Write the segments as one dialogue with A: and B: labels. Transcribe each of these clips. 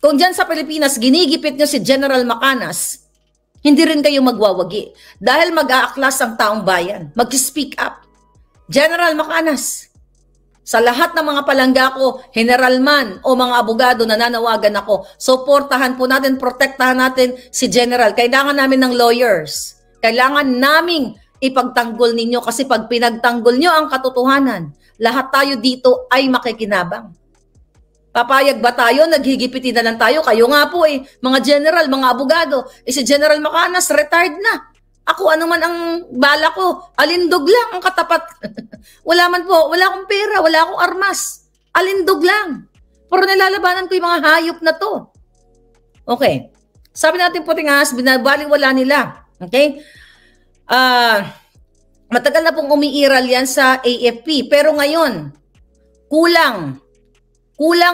A: Kung dyan sa Pilipinas, ginigipit nyo si General Macanas, hindi rin kayo magwawagi. Dahil mag-aaklas ang taong bayan. Mag-speak up. General Macanas, sa lahat ng mga palangga ko, general man o mga abogado, nananawagan ako, suportahan po natin, protektahan natin si General. Kailangan namin ng lawyers. Kailangan naming ipagtanggol ninyo kasi pag pinagtanggol nyo ang katotohanan, lahat tayo dito ay makikinabang. Papayag ba tayo? Naghigipiti na lang tayo. Kayo nga po mga general, mga abogado. Si General Macanas, retired na. Ako, ano man ang bala ko, alindog lang ang katapat. Wala man po, wala akong pera, wala akong armas. Alindog lang. Pero nilalabanan ko yung mga hayop na to. Okay. Sabi natin puting ahas, binabaliwala nila. Okay? Matagal na pong umiiral yan sa AFP. Pero ngayon, kulang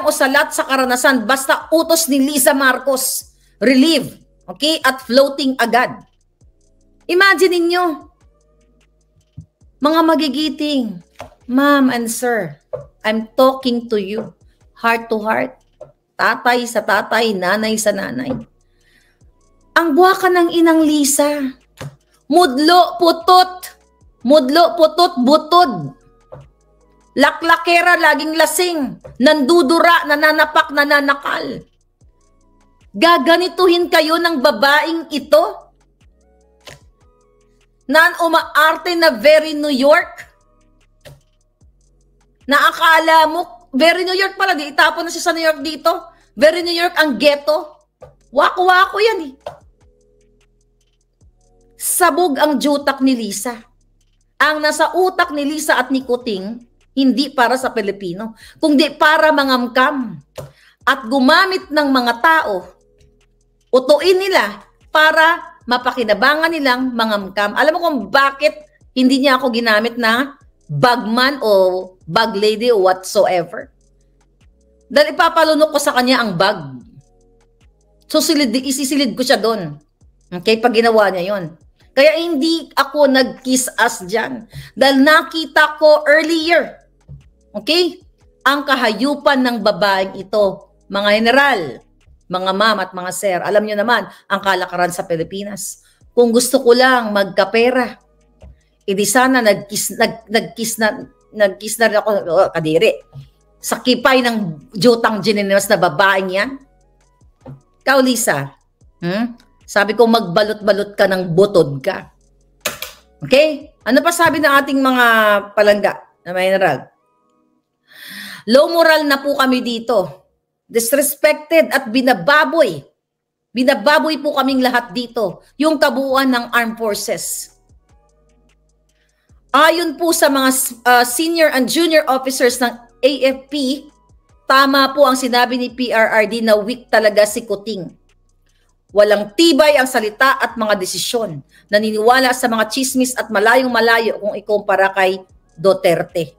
A: o salat sa karanasan, basta utos ni Lisa Marcos, relieve, okay, at floating agad. Imagine ninyo, mga magigiting, ma'am and sir, I'm talking to you, heart to heart, tatay sa tatay, nanay sa nanay. Ang buwaka ng inang Lisa, mudlo, putot, butod. Laklakera, laging lasing, nandudura, nananapak, nananakal. Gaganituhin kayo ng babaeng ito? Na umaarte na very New York? Na akala mo, very New York pala, di itapon na siya sa New York dito. Very New York ang ghetto. Wako-wako yan Sabog ang jutak ni Lisa. Ang nasa utak ni Lisa at ni Kuting, hindi para sa Pilipino, kundi para mangamkam at gumamit ng mga tao, utuin nila para mapakinabangan nilang mangamkam. Alam mo kung bakit hindi niya ako ginamit na bagman o bag lady o whatsoever? Dahil ipapalunok ko sa kanya ang bag. So isisilid ko siya doon. Okay, pag ginawa niya yon. Kaya hindi ako nag-kiss ass dyan. Dahil nakita ko earlier, okay, ang kahayupan ng babaeng ito, mga general, mga ma'am at mga sir, alam nyo naman ang kalakaran sa Pilipinas. Kung gusto ko lang magkapera, edi sana nag-kiss na rin ako, kadiri, sa kipay ng jutang gininewas na babaeng yan. Ikaw, Lisa, sabi ko magbalot-balot ka ng butod ka. Okay? Ano pa sabi ng ating mga palangga na mga general? Low moral na po kami dito. Disrespected at binababoy. Binababoy po kaming lahat dito. Yung kabuuan ng armed forces. Ayon po sa mga senior and junior officers ng AFP, tama po ang sinabi ni PRRD na weak talaga si Kuting. Walang tibay ang salita at mga desisyon. Naniniwala sa mga chismis at malayong-malayo kung ikumpara kay Duterte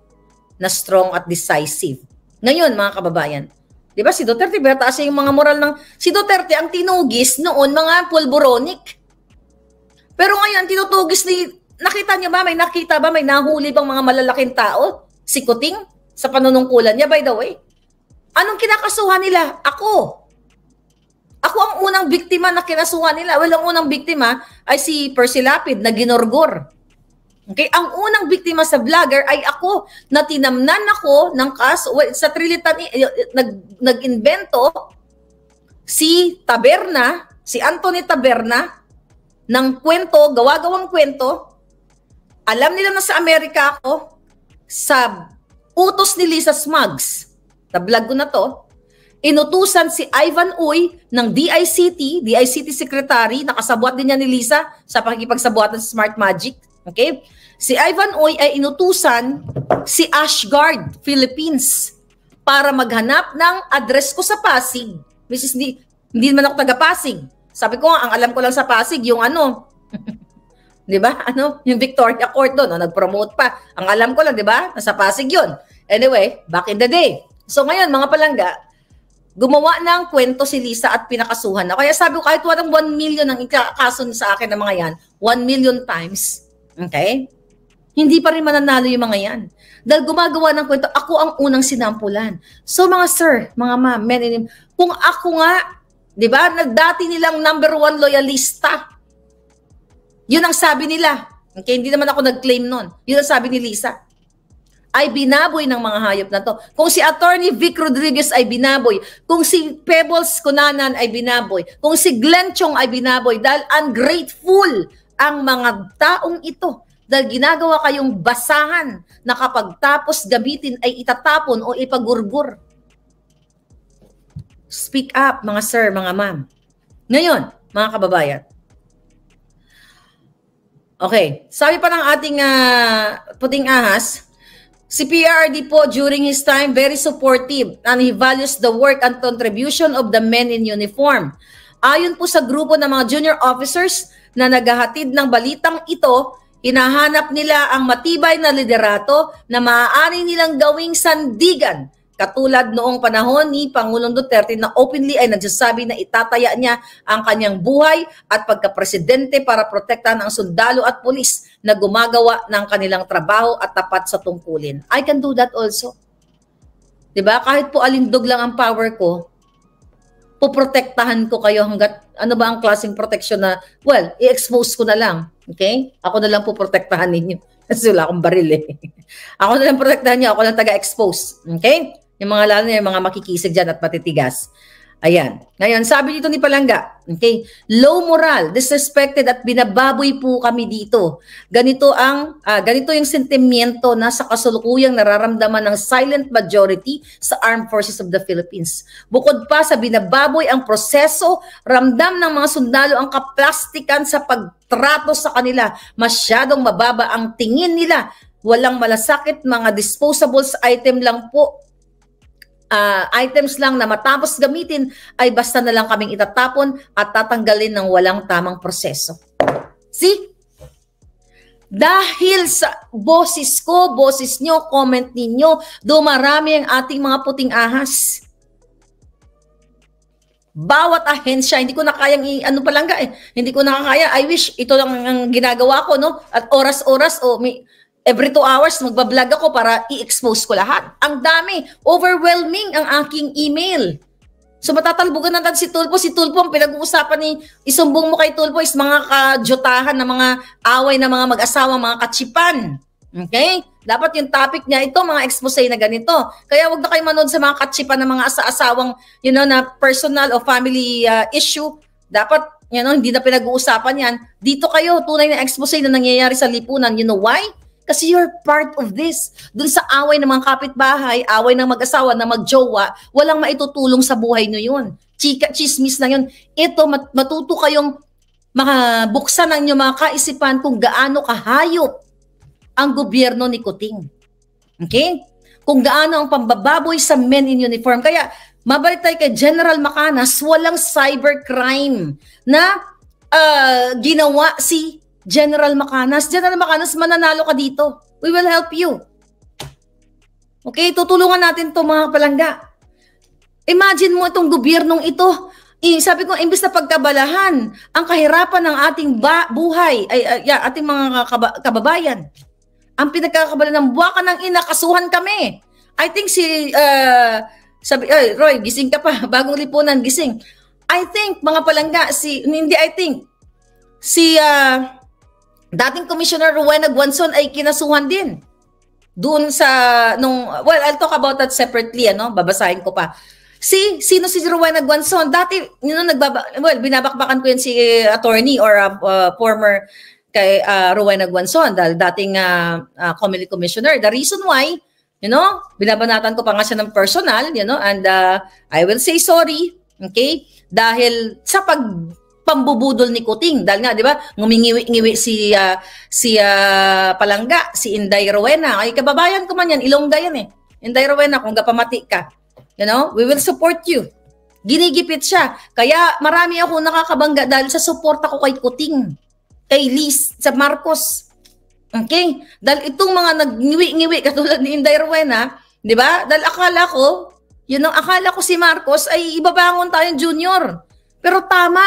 A: na strong at decisive. Ngayon, mga kababayan, di ba si Duterte, taas yung mga moral ng... Si Duterte ang tinugis noon, mga pulboronic. Pero ngayon, tinutugis ni... Nakita niyo ba, may nahuli bang mga malalaking tao? Si Kuting, sa panunungkulan niya, by the way. Anong kinakasuhan nila? Ako ang unang biktima na kinasuhan nila. Well, ang unang biktima ay si Percy Lapid na ginorgor. Okay? Ang unang biktima sa vlogger ay ako na tinamnan ako ng kaso. Well, sa Trilitan, nag-invento si Taberna, si Anthony Taberna, ng kwento, gawa-gawang kwento. Alam nila na sa Amerika ako, sa utos ni Lisa Smugs, na vlog ko na to, inutusan si Ivan Uy ng DICT Secretary, nakasabwat din niya ni Lisa sa pakikipagsabuatan sa Smart Magic. Okay? Si Ivan Uy ay inutusan si Ashgard, Philippines, para maghanap ng address ko sa Pasig. Which is, hindi man ako taga-Pasig. Sabi ko, ang alam ko lang sa Pasig, yung di ba? Yung Victoria Court doon, nag-promote pa. Ang alam ko lang, di ba? Nasa Pasig yun. Anyway, back in the day. So ngayon, mga palangga, gumawa ng kwento si Lisa at pinakasuhan na. Kaya sabi ko, kahit walang 1 million ang ikakaso sa akin ng mga yan, 1 million times, okay? Hindi pa rin mananalo yung mga yan. Dahil gumagawa ng kwento, ako ang unang sinampulan. So mga sir, mga ma'am, men and women, kung ako nga, di ba, dati nilang #1 loyalista, yun ang sabi nila. Okay, hindi naman ako nag-claim nun. Yun ang sabi ni Lisa. Ay binaboy ng mga hayop na to. Kung si Attorney Vic Rodriguez ay binaboy, kung si Pebbles Cunanan ay binaboy, kung si Glenn Chong ay binaboy, dahil ungrateful ang mga taong ito. Dahil ginagawa kayong basahan na kapag tapos gamitin ay itatapon o ipagurgur. Speak up, mga sir, mga ma'am. Ngayon, mga kababayan. Okay, sabi pa ng ating puting ahas, si PRRD po during his time very supportive and he values the work and contribution of the men in uniform. Ayon po sa grupo ng mga junior officers na naghahatid ng balitang ito, hinahanap nila ang matibay na liderato na maaari nilang gawing sandigan. Katulad noong panahon ni Pangulong Duterte na openly ay nagsasabi na itataya niya ang kanyang buhay at pagkapresidente para protektahan ang sundalo at pulis na gumagawa ng kanilang trabaho at tapat sa tungkulin. I can do that also. Diba? Kahit po alindog lang ang power ko, puprotektahan ko kayo hanggat ano ba ang klaseng protection na, well, i-expose ko na lang. Okay? Ako na lang puprotektahan ninyo. Kasi wala akong baril eh. Ako na lang protektahan niyo, ako lang taga-expose. Okay? Yung mga lalo na yung mga makikisig dyan at matitigas. Ayan. Ngayon, sabi dito ni Palangga, okay, low moral, disrespected at binababoy po kami dito. Ganito yung sentimiento na sa kasulukuyang nararamdaman ng silent majority sa Armed Forces of the Philippines. Bukod pa sa binababoy ang proseso, ramdam ng mga sundalo ang kaplastikan sa pagtrato sa kanila. Masyadong mababa ang tingin nila. Walang malasakit, mga disposables item lang po. Items lang na matapos gamitin ay basta na lang kaming itatapon at tatanggalin ng walang tamang proseso. See? Dahil sa boses ko, boses nyo, comment ninyo, dumarami ang ating mga puting ahas. Bawat ahensya, hindi ko na kayang Palangga eh. Hindi ko nakakaya. I wish ito lang ang ginagawa ko, no? At oras-oras every 2 hours, magbablog ako para i-expose ko lahat. Ang dami, overwhelming ang aking email. So matatalbugan natin si Tulfo. Si Tulfo, ang pinag-uusapan ni, isumbong mo kay Tulfo is mga kajotahan na mga away na mga mag-asawa, mga katsipan. Okay? Dapat yung topic niya ito, mga expose na ganito. Kaya wag na kayo manood sa mga katsipan na mga asawang, na personal o family issue. Dapat, hindi na pinag-uusapan yan. Dito kayo, tunay na expose na nangyayari sa lipunan. You know why? Kasi you're part of this. Doon sa away ng mga kapitbahay, away ng mag-asawa na magjowa, walang maitutulong sa buhay nyo yun. Chika, chismis na yun. Ito, matuto kayong makabuksan ang inyong mga kaisipan kung gaano kahayop ang gobyerno ni Kuting. Okay? Kung gaano ang pambababoy sa men in uniform. Kaya, mabalik tayo kay General Macanas, walang cybercrime na ginawa si General Macanas. General Macanas, mananalo ka dito. We will help you. Okay, tutulungan natin to mga Palangga. Imagine mo itong gobyernong ito. Sabi ko, imbis na pagkabalahan ang kahirapan ng ating buhay, ating mga kababayan, ang pinagkakabala ng buwaka ng ina, kasuhan kami. I think Roy, gising ka pa, bagong lipunan, gising. I think, mga Palangga, dating Commissioner Rowena Guanzon ay kinasuhan din. Doon I'll talk about that separately, babasahin ko pa. Sino si Rowena Guanzon? Dati, binabakbakan ko yan si attorney or former kay Rowena Guanzon dahil dating Comelec Commissioner. The reason why, binabanatan ko pa nga siya ng personal, and I will say sorry, okay? Dahil sa pambubudol ni Kuting. Dahil nga, di ba, ngumingiwi-ngiwi si Palangga, si Inday Rowena. Ay, kababayan ko man yan, Ilongga yan eh. Inday Rowena, kung gapamati ka, we will support you. Ginigipit siya. Kaya marami ako nakakabangga dahil sa support ako kay Kuting, kay Liz, sa Marcos. Okay? Dahil itong mga nag-ngiwi-ngiwi katulad ni Inday Rowena, di ba? Dahil akala ko si Marcos ay ibabangon tayong junior. Pero tama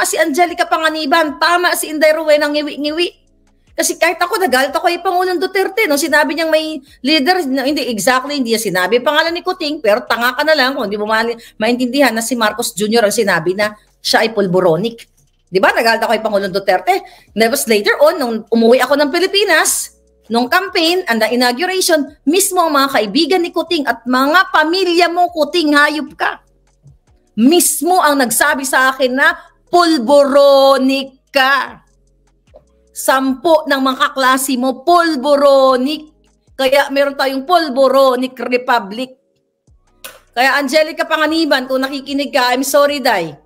A: si Angelica Panganiban, tama si Inday Rowena ngiwi-ngiwi. Kasi kahit ako, nagalit ako kay Pangulong Duterte, no? Sinabi niyang may leader, hindi exactly, hindi niya sinabi pangalan ni Kuting, pero tanga ka na lang kung hindi mo maintindihan na si Marcos Jr. ang sinabi na siya ay pulboronic. Di ba? Nagalit ako kay Pangulong Duterte. Never later on, nung umuwi ako ng Pilipinas, nung campaign and the inauguration, mismo ang mga kaibigan ni Kuting at mga pamilya mo, Kuting, hayop ka. Mismo ang nagsabi sa akin na pulboronic ka. 10 ng mga kaklase mo, pulboronic. Kaya meron tayong pulboronic republic. Kaya Angelica Panganiban, kung nakikinig ka, I'm sorry, Day.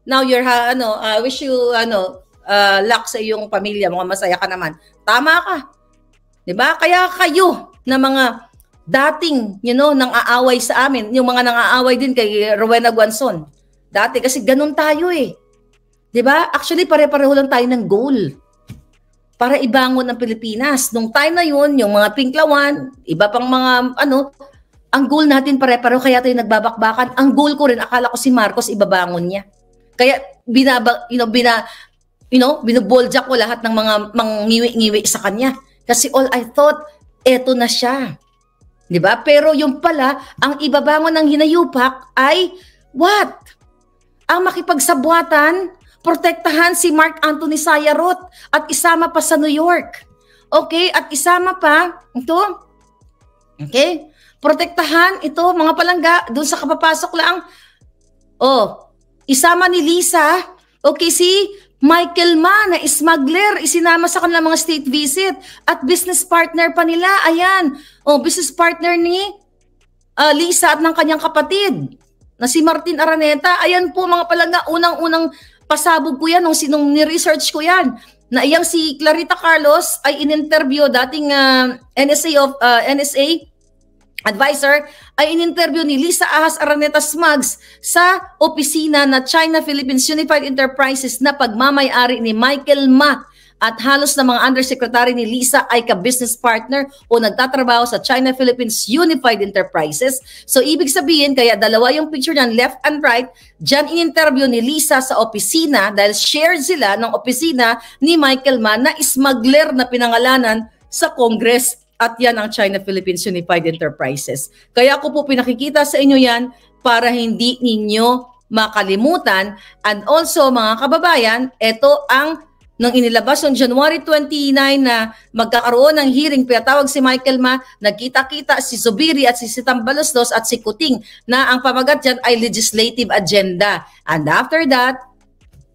A: Now you're, I wish you, luck sa iyong pamilya, mga masaya ka naman. Tama ka. Diba? Kaya kayo na mga dating, nang aaway sa amin, yung mga nang aaway din kay Rowena Guanzon. Dati, kasi ganun tayo eh. Diba? Actually, pare-pareho lang tayo ng goal para ibangon ang Pilipinas. Nung time na yun, yung mga Pinklawan, iba pang mga, ang goal natin pare-pareho, kaya tayo nagbabakbakan. Ang goal ko rin, akala ko si Marcos, ibabangon niya. Kaya, binuboljak ko lahat ng mga mangiwi-ngiwi sa kanya. Kasi all I thought, eto na siya. Diba? Pero yung pala, ang ibabangon ng hinayupak ay, what? Ang makipagsabwatan, protektahan si Mark Anthony Sayarot at isama pa sa New York. Okay? At isama pa, ito, okay? Protektahan ito, mga palangga, doon sa kapapasok lang. Isama ni Lisa, okay, si Michael Ma na smuggler, isinama sa kanilang mga state visit at business partner pa nila. Ayan, business partner ni Lisa at ng kanyang kapatid na si Martin Araneta. Ayan po mga palangga, unang-unang pasabog ko yan nung ni-research ko yan. Na iyang si Clarita Carlos ay in-interview dating NSA advisor ay in-interview ni Lisa Ahas Araneta Smugs sa opisina na China Philippines Unified Enterprises na pagmamay-ari ni Michael Ma. At halos na mga undersecretary ni Lisa ay ka-business partner o nagtatrabaho sa China Philippines Unified Enterprises. So ibig sabihin, kaya dalawa yung picture niyan, left and right, dyan in-interview ni Lisa sa opisina dahil shared sila ng opisina ni Michael Ma na smuggler na pinangalanan sa Congress. At yan ang China Philippines Unified Enterprises. Kaya ko po pinakikita sa inyo yan para hindi ninyo makalimutan. And also mga kababayan, ito ang nung inilabas noong January 29 na magkakaroon ng hearing, pinatawag si Michael Ma, nagkita-kita si Zubiri at si Tambaloslos at si Kuting na ang pamagat dyan ay legislative agenda. And after that,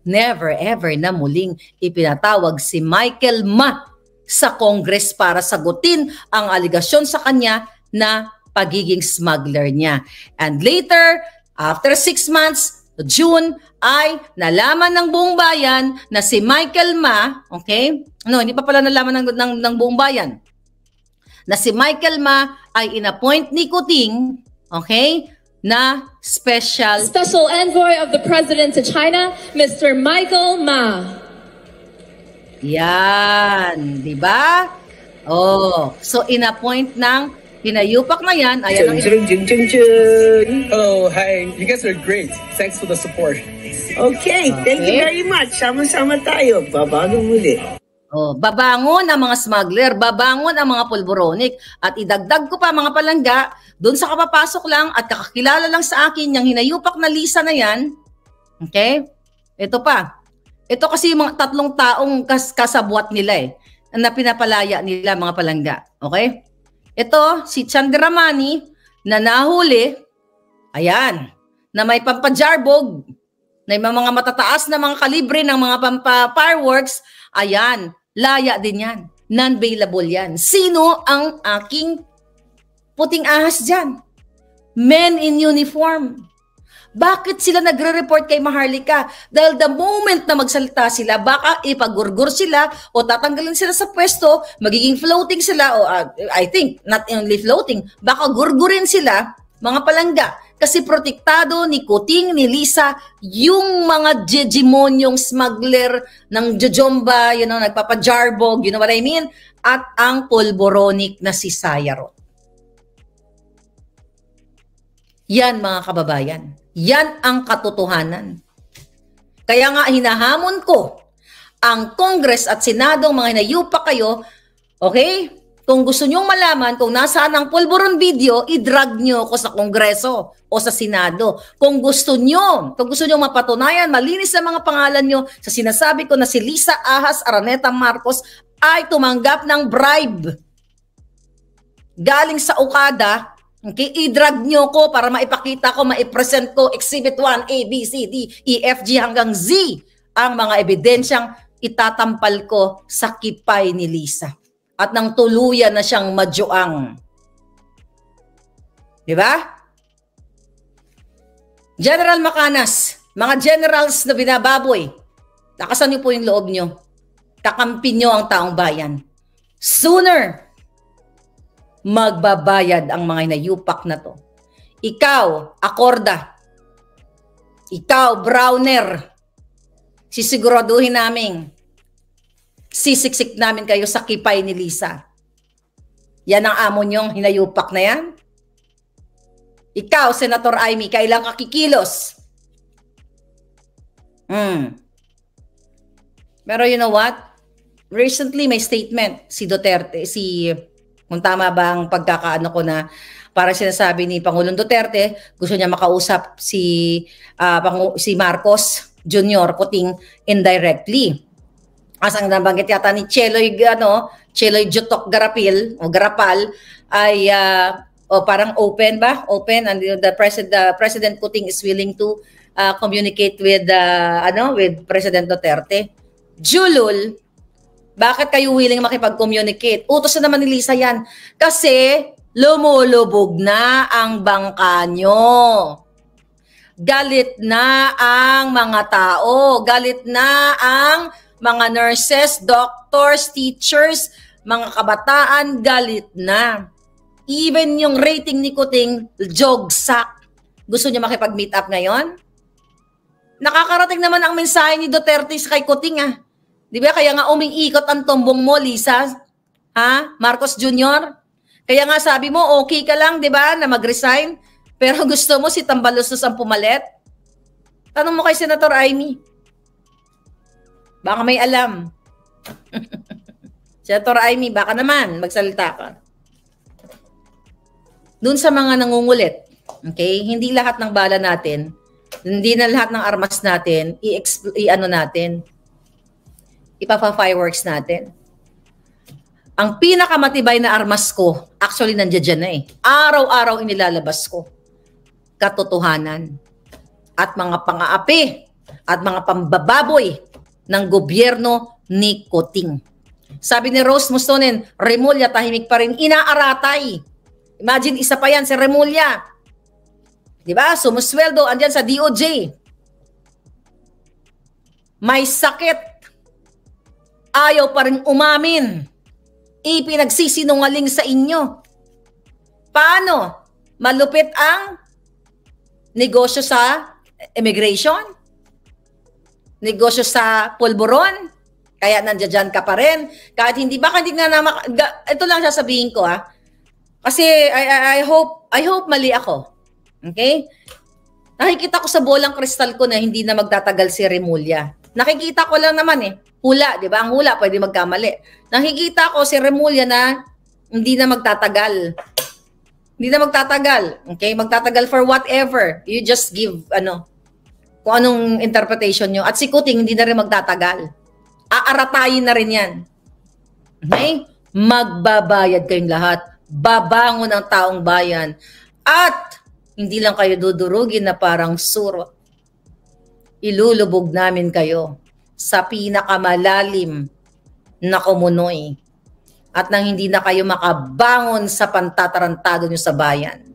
A: never ever na muling ipinatawag si Michael Ma sa Congress para sagutin ang aligasyon sa kanya na pagiging smuggler niya. And later, after 6 months, June, ay nalaman ng buong bayan na si Michael Ma, okay? Hindi pa pala nalaman ng buong bayan. Na si Michael Ma ay inappoint ni Kuting, okay? Na Special
B: Envoy of the President to China, Mr. Michael Ma.
A: Yan, di ba? So inappoint ng hinayupak na yan. Ayan
C: Hello, hi. You guys are great. Thanks for the support.
D: Okay, thank you very much. Sama-sama tayo. Babago muli.
A: Babangon ang mga smuggler, babangon ang mga pulboronic. At idagdag ko pa mga palangga, doon sa kapapasok lang at kakakilala lang sa akin yung hinayupak na Lisa na yan. Okay? Ito pa. Ito kasi yung mga 3 taong kasabwat nila na pinapalaya nila mga palangga. Okay? Ito, si Chandramani na nahuli, ayan, na may pampajarbog, na may mga matataas na mga kalibre ng mga fireworks, ayan, laya din yan. Non-bailable yan. Sino ang aking puting ahas dyan? Men in uniform. Bakit sila nagre-report kay Maharlika? Dahil the moment na magsalita sila, baka ipagurgur sila o tatanggalin sila sa pwesto, magiging floating sila o I think not only floating, baka gurgurin sila, mga palangga. Kasi protektado ni Kuting, ni Lisa, yung mga jejimonyong smuggler ng jojomba, nagpapajarbog, you know what I mean? At ang pulboronic na si Sayarot. Yan mga kababayan. Yan ang katotohanan. Kaya nga hinahamon ko ang Congress at Senado, mga hinayupak kayo, okay? Kung gusto nyong malaman kung nasaan ang pulburon video, i-drag nyo ko sa Kongreso o sa Senado. Kung gusto nyo mapatunayan, malinis ang mga pangalan nyo sa sinasabi ko na si Lisa Ahas Araneta Marcos ay tumanggap ng bribe galing sa Okada, okay, i-drag nyo ko para maipakita ko, maipresent ko, Exhibit 1, A, B, C, D, E, F, G hanggang Z, ang mga ebidensyang itatampal ko sa kipay ni Lisa. At nang tuluyan na siyang majuang. Diba? General Macanas, mga generals na binababoy, lakasan niyo po yung loob niyo. Kakampi niyo ang taong bayan. Sooner, magbabayad ang mga hinayupak na to. Ikaw, Acorda. Ikaw, Browner. Sisiguraduhin namin, sisiksik namin kayo sa kipay ni Lisa. Yan ang amo niyong hinayupak na yan. Ikaw, Senator Amy, kailang kakikilos. Pero you know what? Recently, may statement si Duterte, kung tama ba ang pagkakaano ko na para sinasabi ni Pangulong Duterte, gusto niya makausap si Marcos Jr. Kuting indirectly. As ang nabanggit yata ni Cheloy Jutok Garapal ay parang open ba? Open, and the President Kuting is willing to communicate with President Duterte. Julul, bakit kayo willing makipag-communicate? Utos na naman ni Lisa yan. Kasi lumulubog na ang bangka nyo. Galit na ang mga tao. Galit na ang mga nurses, doctors, teachers, mga kabataan, galit na. Even yung rating ni Kuting, jogsak. Gusto niya makipag-meet up ngayon? Nakakarating naman ang mensahe ni Duterte kay Kuting Di ba? Kaya nga umiikot ang tumbong mo, Lisa. Marcos Jr. Kaya nga sabi mo, okay ka lang, di ba, na mag-resign. Pero gusto mo si Tambaluslos ang pumalit? Tanong mo kay Senator Amy. Baka may alam. Senator Amy, baka naman magsalita ka. Doon sa mga nangungulit, okay? Hindi lahat ng bala natin, hindi na lahat ng armas natin, ipapa-fireworks natin. Ang pinakamatibay na armas ko, actually nandiyan dyan na araw-araw inilalabas ko. Katotohanan. At mga pang-aapi, at mga pambababoy ng gobyerno ni Kuting. Sabi ni Rose Mustonen, Remulla tahimik pa rin, inaaratay. Imagine, isa pa yan si Remulla. Diba? Sumusweldo, andyan sa DOJ. May sakit. Ayaw pa rin umamin. Ipinagsisinungaling sa inyo. Paano? Malupit ang negosyo sa immigration? Negosyo sa pulburon? Kaya nandiyan ka pa rin. Kahit hindi, baka hindi na ito lang sasabihin ko Kasi I hope mali ako. Okay? Nakikita ko sa bolang kristal ko na hindi na magtatagal si Remulla. Nakikita ko lang naman hula, di ba? Ang hula pwede magkamali. Nakikita ko si Remulla na hindi na magtatagal. Hindi na magtatagal. Okay? Magtatagal for whatever. You just give, kung anong interpretation nyo. At si Kuting hindi na rin magtatagal. Aaratayin na rin yan. Okay? Magbabayad kayong lahat. Babangon ang taong bayan. At hindi lang kayo dudurugin na parang surot. Ilulubog namin kayo sa pinakamalalim na kumunoy. At nang hindi na kayo makabangon sa pantatarantado nyo sa bayan.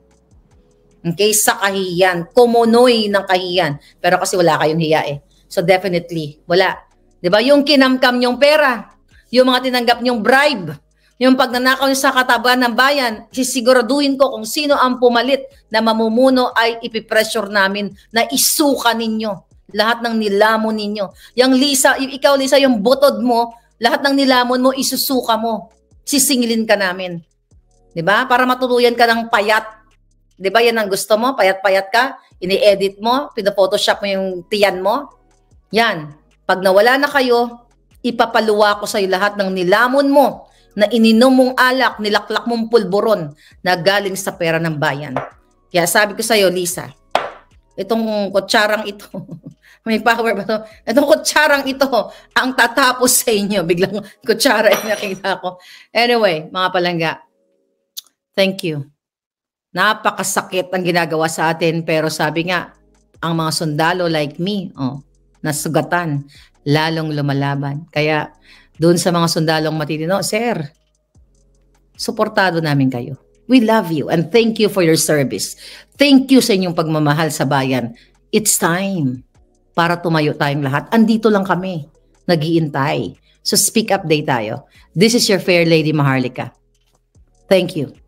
A: Okay, sa kahiyan, kumunoy ng kahiyan. Pero kasi wala kayong hiya So definitely, wala. 'Di ba? Yung kinamkam nyong pera, yung mga tinanggap nyong bribe, yung pagnanakaw nyo sa katabaan ng bayan, sisiguraduhin ko kung sino ang pumalit na mamumuno ay ipipressure namin na isuka ninyo. Lahat ng nilamon ninyo. Yung Lisa, ikaw Lisa, yung butod mo, lahat ng nilamon mo, isusuka mo. Sisingilin ka namin. 'Di ba? Para matuluyan ka ng payat. 'Di ba yan ang gusto mo? Payat-payat ka, ini-edit mo, pina-photoshop mo yung tiyan mo. Yan. Pag nawala na kayo, Ipapaluwa ko sa'yo lahat ng nilamon mo, na ininom mong alak, nilaklak mong pulburon na galing sa pera ng bayan. Kaya sabi ko sa'yo, Lisa, itong kutsarang ito, may power ba ito? Itong kutsarang ito, ang tatapos sa inyo. Biglang kutsara yung nakita ko. Anyway, mga palangga, thank you. Napakasakit ang ginagawa sa atin, pero sabi nga, ang mga sundalo like me, nasugatan, lalong lumalaban. Kaya, doon sa mga sundalong matitino, sir, suportado namin kayo. We love you and thank you for your service. Thank you sa inyong pagmamahal sa bayan. It's time para tumayo tayong lahat. Andito lang kami, nag-iintay. So speak up day tayo. This is your fair lady Maharlika. Thank you.